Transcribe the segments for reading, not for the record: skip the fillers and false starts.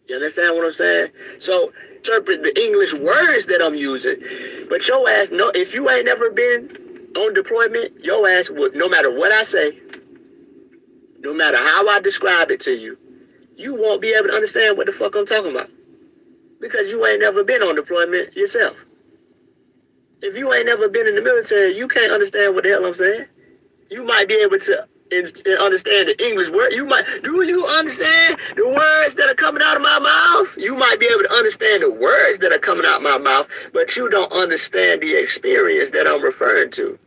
You understand what I'm saying? So interpret the English words that I'm using. But your ass, no, if you ain't never been on deployment, your ass would, no matter what I say, no matter how I describe it to you, you won't be able to understand what the fuck I'm talking about. Because you ain't never been on deployment yourself. If you ain't never been in the military, you can't understand what the hell I'm saying. You might be able to understand the English word. Do you understand the words that are coming out of my mouth? You might be able to understand the words that are coming out of my mouth, but you don't understand the experience that I'm referring to.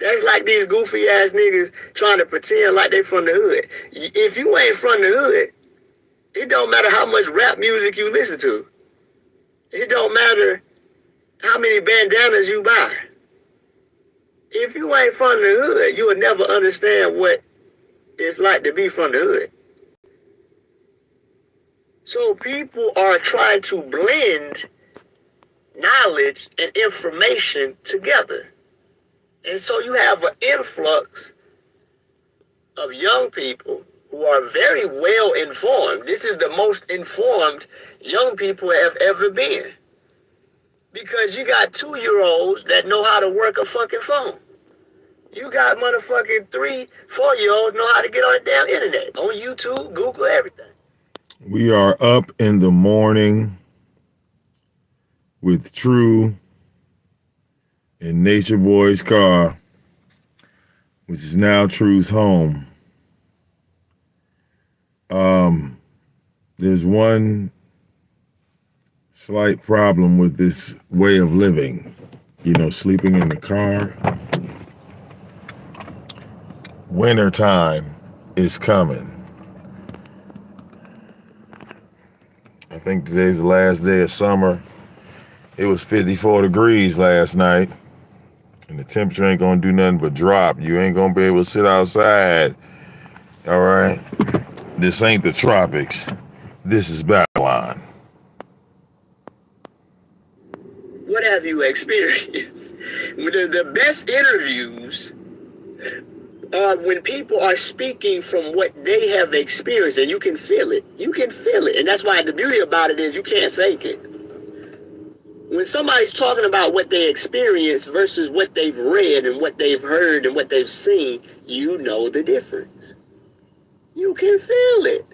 That's like these goofy ass niggas trying to pretend like they from the hood. If you ain't from the hood, it don't matter how much rap music you listen to. It don't matter how many bandanas you buy. If you ain't from the hood, you will never understand what it's like to be from the hood. So people are trying to blend knowledge and information together. And so you have an influx of young people who are very well informed. This is the most informed young people have ever been. Because you got 2-year-olds that know how to work a fucking phone. You got motherfucking 3-4-year-olds know how to get on the damn internet. On YouTube, Google, everything. We are up in the morning with TRU in Nature Boy's car, which is now TRU's home. There's one slight problem with this way of living. You know, sleeping in the car. Wintertime is coming. I think today's the last day of summer. It was 54 degrees last night, and the temperature ain't gonna do nothing but drop. You ain't gonna be able to sit outside. All right? This ain't the tropics. This is Babylon. What have you experienced? The best interviews are when people are speaking from what they have experienced, and you can feel it. You can feel it. And that's why the beauty about it is you can't fake it. When somebody's talking about what they experienced versus what they've read and what they've heard and what they've seen, you know the difference. You can feel it.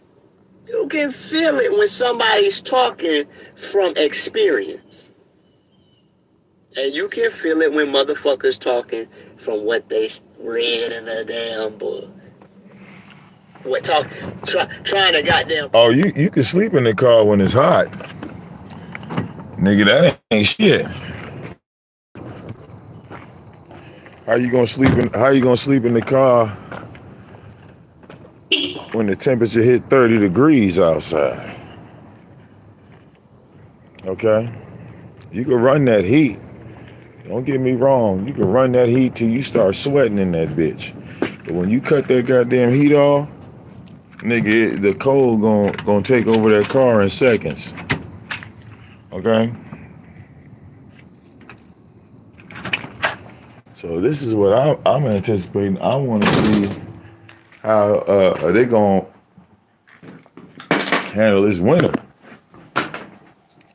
You can feel it when somebody's talking from experience. And you can feel it when motherfuckers talking from what they read in a damn book. Trying to goddamn... Oh, you can sleep in the car when it's hot. Nigga, that ain't shit. How you gonna sleep in the car when the temperature hit 30 degrees outside? Okay? You can run that heat. Don't get me wrong. You can run that heat till you start sweating in that bitch. But when you cut that goddamn heat off, nigga, the cold gonna take over that car in seconds. Okay? So this is what I'm anticipating. I want to see how are they gonna handle this winter.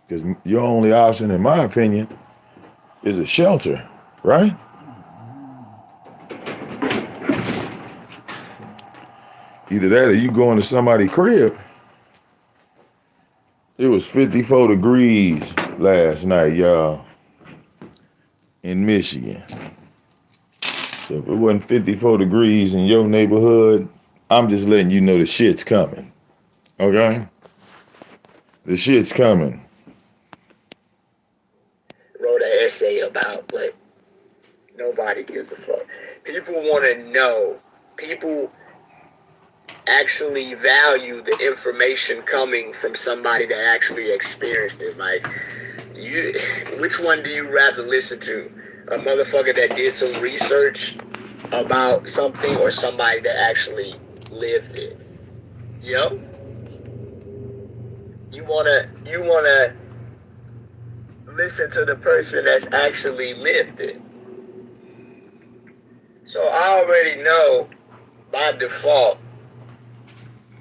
Because your only option, in my opinion, is a shelter, right? Either that or you going to somebody's crib. It was 54 degrees last night, y'all, in Michigan. So if it wasn't 54 degrees in your neighborhood, I'm just letting you know the shit's coming. Okay? The shit's coming. Wrote an essay about, but nobody gives a fuck. People want to know. People actually value the information coming from somebody that actually experienced it. Like, which one do you rather listen to? A motherfucker that did some research about something or somebody that actually lived it? Yo? You wanna listen to the person that's actually lived it. So I already know by default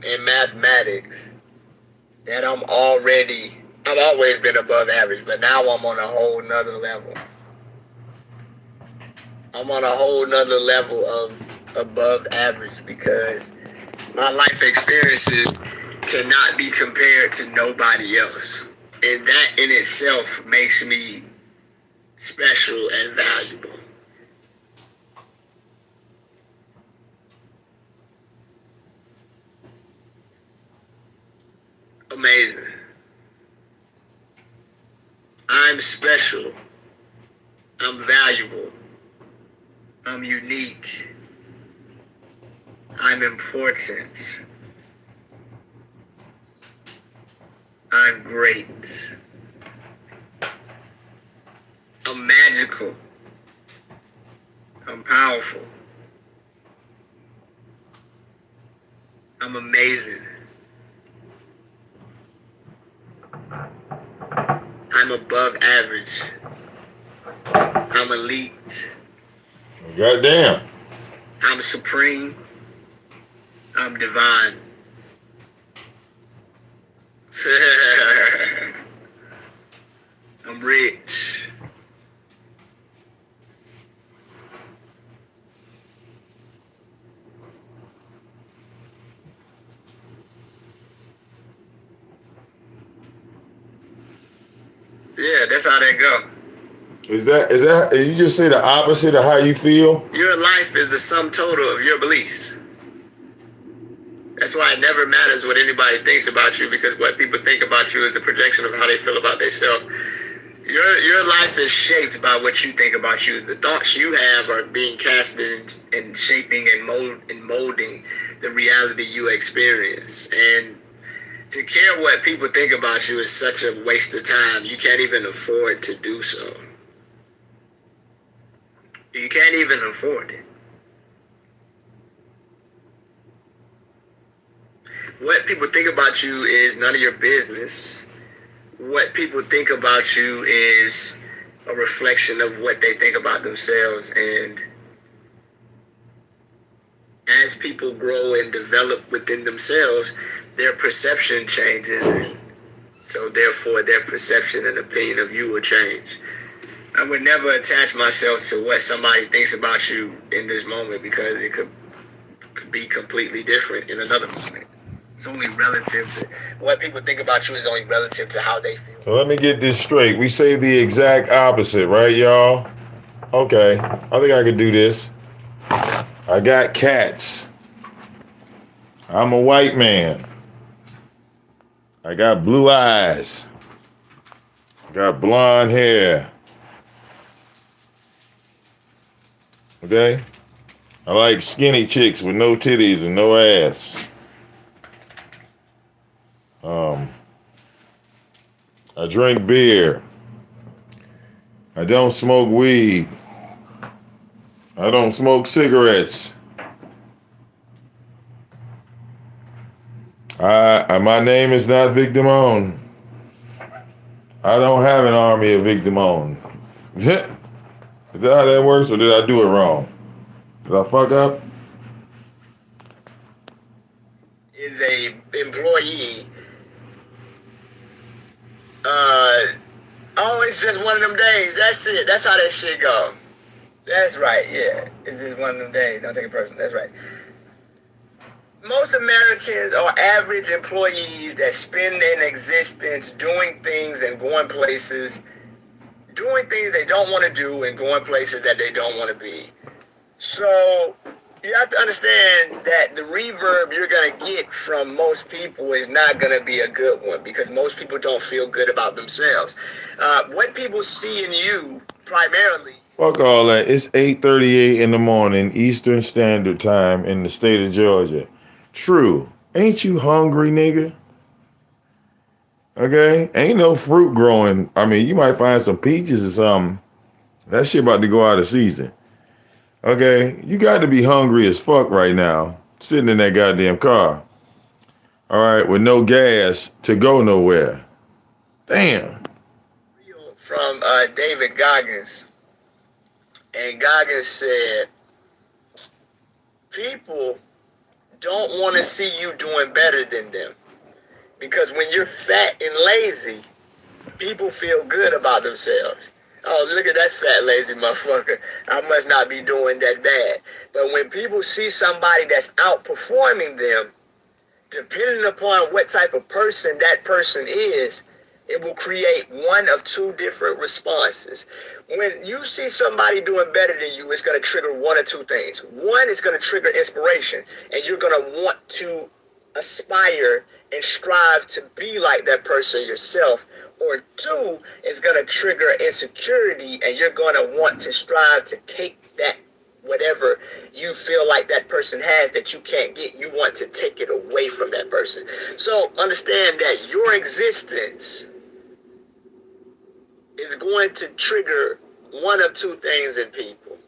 in mathematics that I've always been above average, but now I'm on a whole nother level. I'm on a whole nother level of above average because my life experiences cannot be compared to nobody else. And that in itself makes me special and valuable. Amazing. I'm special. I'm valuable. I'm unique. I'm important. I'm great. I'm magical. I'm powerful. I'm amazing. I'm above average. I'm elite. Goddamn. I'm supreme. I'm divine. I'm rich. Yeah, that's how that go. Is that you just say the opposite of how you feel? Your life is the sum total of your beliefs. That's why it never matters what anybody thinks about you, because what people think about you is a projection of how they feel about themselves. Your life is shaped by what you think about you. The thoughts you have are being casted and shaping and molding the reality you experience. And to care what people think about you is such a waste of time. You can't even afford to do so. You can't even afford it. What people think about you is none of your business. What people think about you is a reflection of what they think about themselves. And as people grow and develop within themselves, their perception changes. And so therefore their perception and opinion of you will change. I would never attach myself to what somebody thinks about you in this moment, because it could be completely different in another moment. It's only relative to what people think about you is only relative to how they feel. So let me get this straight. We say the exact opposite, right, y'all? Okay, I think I could do this. I got cats. I'm a white man. I got blue eyes. I got blonde hair. Okay? I like skinny chicks with no titties and no ass. I drink beer. I don't smoke weed. I don't smoke cigarettes. My name is not VicDamoane. I don't have an army of VicDamoane. Is that how that works, or did I do it wrong? Did I fuck up? Is a employee. Oh, it's just one of them days. That's it. That's how that shit go. That's right. Yeah, it's just one of them days. Don't take it personal. That's right. Most Americans are average employees that spend an existence doing things and going places, doing things they don't want to do and going places that they don't want to be. So you have to understand that the reverb you're going to get from most people is not going to be a good one, because most people don't feel good about themselves. What people see in you primarily. Fuck all that. It's 8:38 in the morning, Eastern Standard Time in the state of Georgia. True. Ain't you hungry, nigga? Okay? Ain't no fruit growing. I mean, you might find some peaches or something. That shit about to go out of season. Okay? You got to be hungry as fuck right now, sitting in that goddamn car. All right? With no gas to go nowhere. Damn. From David Goggins. And Goggins said, people don't want to see you doing better than them. Because when you're fat and lazy, people feel good about themselves. Oh, look at that fat, lazy motherfucker. I must not be doing that bad. But when people see somebody that's outperforming them, depending upon what type of person that person is, it will create one of two different responses. When you see somebody doing better than you, it's going to trigger one or two things. One is going to trigger inspiration, and you're going to want to aspire and strive to be like that person yourself. Or two is going to trigger insecurity, and you're going to want to strive to take that whatever you feel like that person has that you can't get, you want to take it away from that person. So understand that your existence is going to trigger one of two things in people: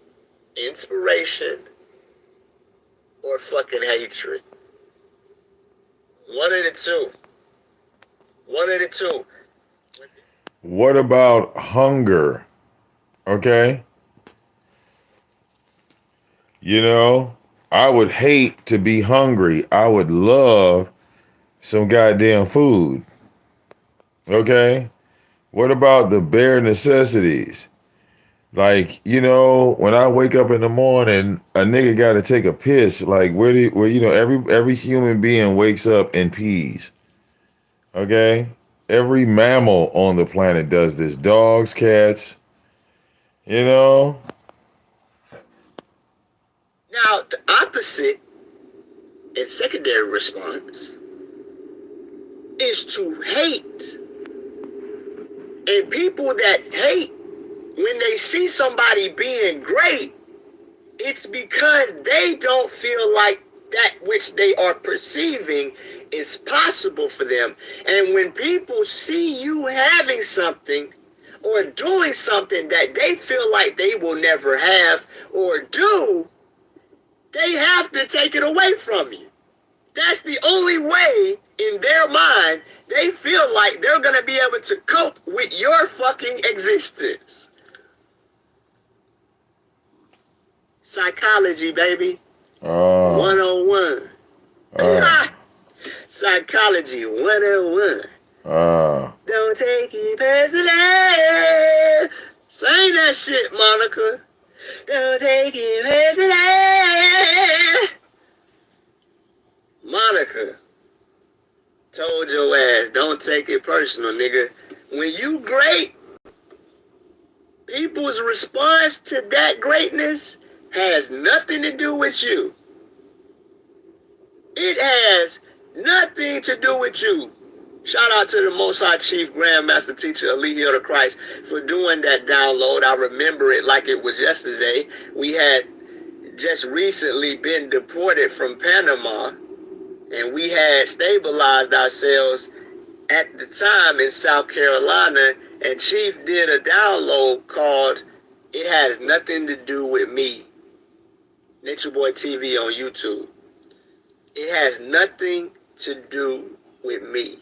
inspiration or fucking hatred. One of the two. One of the two. What about hunger? Okay? You know, I would hate to be hungry. I would love some goddamn food. Okay? What about the bare necessities? Like, you know, when I wake up in the morning, a nigga got to take a piss. Like, where you know, every human being wakes up and pees. Okay? Every mammal on the planet does this. Dogs, cats, you know? Now, the opposite and secondary response is to hate. And people that hate, when they see somebody being great, it's because they don't feel like that which they are perceiving is possible for them. And when people see you having something or doing something that they feel like they will never have or do, they have to take it away from you. That's the only way in their mind they feel like they're going to be able to cope with your fucking existence. Psychology, baby. 101. Psychology 101. Don't take it personally. Sing that shit, Monica. Don't take it personally. Monica told your ass, don't take it personal, nigga. When you great, people's response to that greatness has nothing to do with you. It has nothing to do with you. Shout out to the Most High Chief Grandmaster Teacher Ali Hill to Christ for doing that download. I remember it like it was yesterday. We had just recently been deported from Panama, and we had stabilized ourselves at the time in South Carolina, and Chief did a download called It Has Nothing to Do with Me. Nature Boy TV on YouTube. It has nothing to do with me.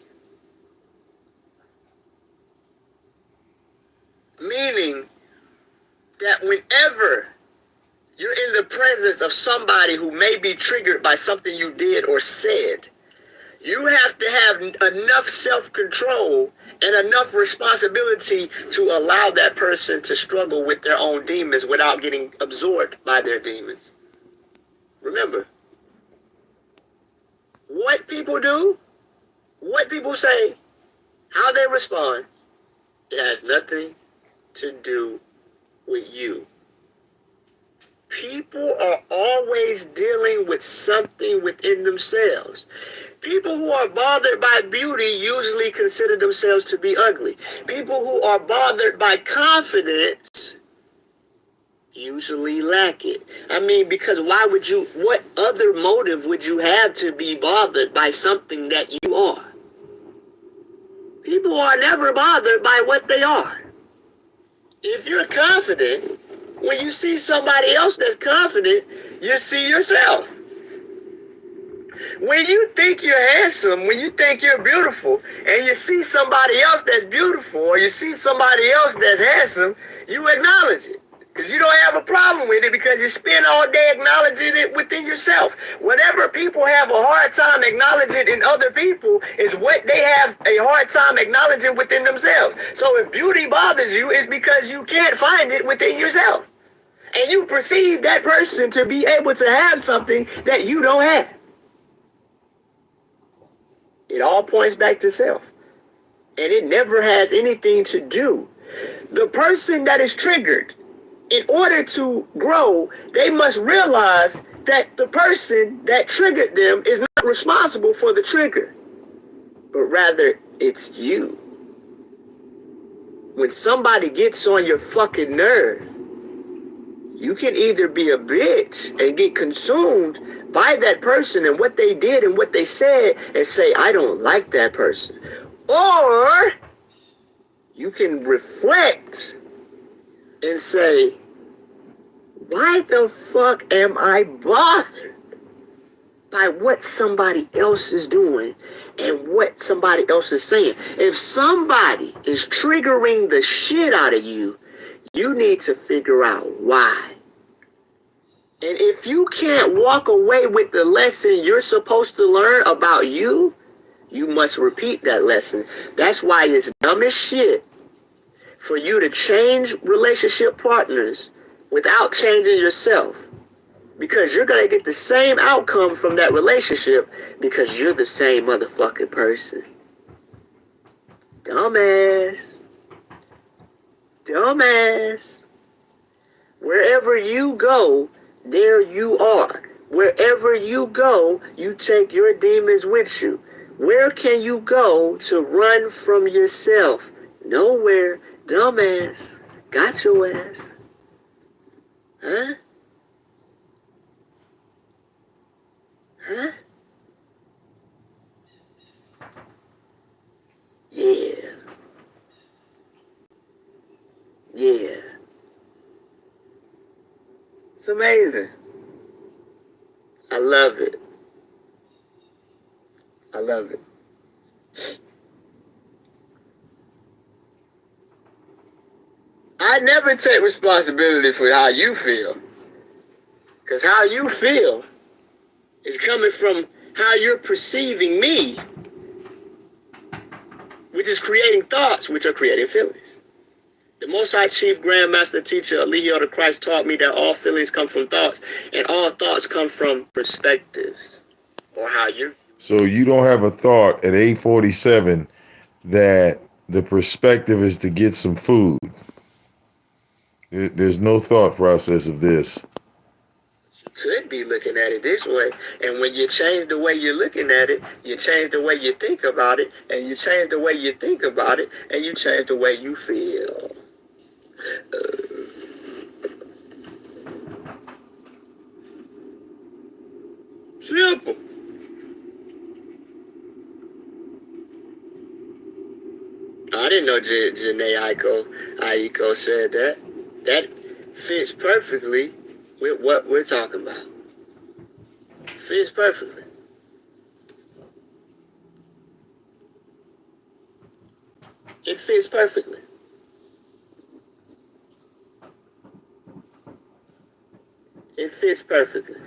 Meaning that whenever you're in the presence of somebody who may be triggered by something you did or said, you have to have enough self-control and enough responsibility to allow that person to struggle with their own demons without getting absorbed by their demons. Remember, what people do, what people say, how they respond, it has nothing to do with you. People are always dealing with something within themselves. People who are bothered by beauty usually consider themselves to be ugly. People who are bothered by confidence usually lack it. I mean, because what other motive would you have to be bothered by something that you are? People are never bothered by what they are. If you're confident, when you see somebody else that's confident, you see yourself. When you think you're handsome, when you think you're beautiful, and you see somebody else that's beautiful, or you see somebody else that's handsome, you acknowledge it. Because you don't have a problem with it because you spend all day acknowledging it within yourself. Whatever people have a hard time acknowledging in other people is what they have a hard time acknowledging within themselves. So if beauty bothers you, it's because you can't find it within yourself. And you perceive that person to be able to have something that you don't have. It all points back to self. And it never has anything to do. The person that is triggered, in order to grow, they must realize that the person that triggered them is not responsible for the trigger, but rather it's you. When somebody gets on your fucking nerve, you can either be a bitch and get consumed by that person and what they did and what they said and say, I don't like that person. Or you can reflect and say, why the fuck am I bothered by what somebody else is doing and what somebody else is saying? If somebody is triggering the shit out of you, you need to figure out why. And if you can't walk away with the lesson you're supposed to learn about you, you must repeat that lesson. That's why it's dumb as shit for you to change relationship partners without changing yourself. Because you're going to get the same outcome from that relationship because you're the same motherfucking person. Dumbass. Dumbass. Wherever you go, there you are. Wherever you go, you take your demons with you. Where can you go to run from yourself? Nowhere. Dumbass. Got your ass. Huh? Huh? Yeah. Yeah. It's amazing. I love it. I love it. I never take responsibility for how you feel. Because how you feel is coming from how you're perceiving me, which is creating thoughts, which are creating feelings. The Most High Chief Grand Master Teacher, Alihio the Christ, taught me that all feelings come from thoughts, and all thoughts come from perspectives, or how you. So you don't have a thought at 8:47 that the perspective is to get some food. There's no thought process of this. You could be looking at it this way, and when you change the way you're looking at it, you change the way you think about it, and you change the way you think about it, and you change the way you feel. Simple. I didn't know Janae Aiko said that. That fits perfectly with what we're talking about. Fits perfectly. It fits perfectly. It fits perfectly.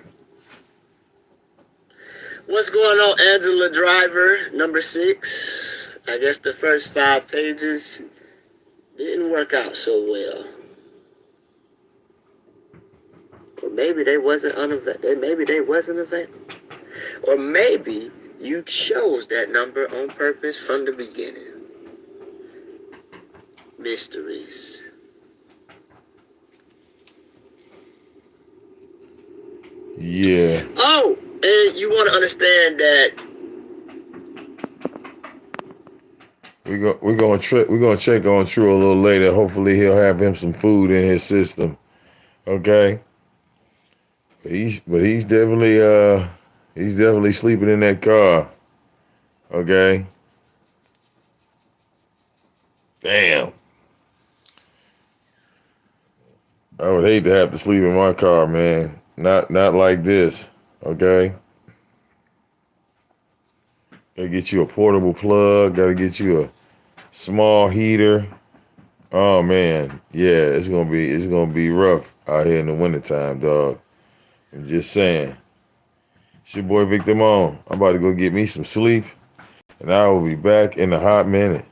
What's going on, Angela Driver, number 6? I guess the first 5 pages didn't work out so well. Or maybe they wasn't unavailable. Maybe they wasn't available. Or maybe you chose that number on purpose from the beginning. Mysteries. Yeah. Oh, and you want to understand that we're gonna check on True a little later. Hopefully he'll have him some food in his system. Okay. But he's definitely sleeping in that car. Okay. Damn. I would hate to have to sleep in my car, man. Not like this. Okay. Gotta get you a portable plug. Gotta get you a small heater. Oh man, yeah, it's gonna be rough out here in the wintertime, dog. I'm just saying. It's your boy VicDamoane. I'm about to go get me some sleep, and I will be back in a hot minute.